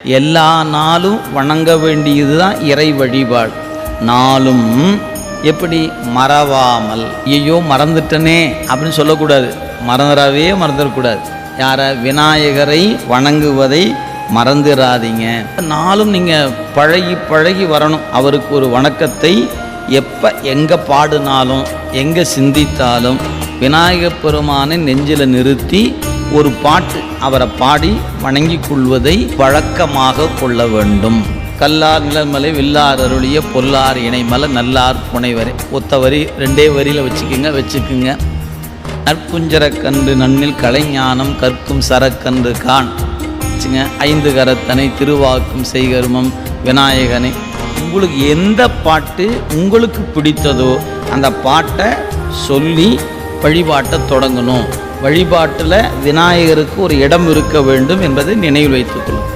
எல்லா நாளும் வணங்க வேண்டியது தான் இறை வழிபாடு. நாளும் எப்படி மறவாமல், ஐயோ மறந்துட்டனே அப்படின்னு சொல்லக்கூடாது. மறந்துடக்கூடாது. யாரை? விநாயகரை வணங்குவதை மறந்துடாதீங்க. நாளும் நீங்கள் பழகி வரணும். அவருக்கு ஒரு வணக்கத்தை எப்போ எங்கே பாடினாலும் எங்கே சிந்தித்தாலும் விநாயகப் பெருமானை நெஞ்சில் நிறுத்தி ஒரு பாட்டு அவரை பாடி வணங்கி கொள்வதை வழக்கமாக கொள்ள வேண்டும். கல்லார் நிலமலை வில்லார் அருளிய பொல்லார் இணைமலை நல்லார் புனைவரை ஒத்த வரி 2 வரியில் வச்சுக்குங்க. நற்குஞ்சரக்கன்று நன்னில் கலைஞானம் கற்கும் சரக்கன்று கான் வச்சுங்க. 5 கரத்தனை திருவாக்கும் செய்கருமம் விநாயகனை. உங்களுக்கு எந்த பாட்டு உங்களுக்கு பிடித்ததோ அந்த பாட்டை சொல்லி வழிபாட்டை தொடங்கணும். வழிபாட்டில் விநாயகருக்கு ஒரு இடம் இருக்க வேண்டும் என்பதை நினைவில் வைத்துக்கொள்ளும்.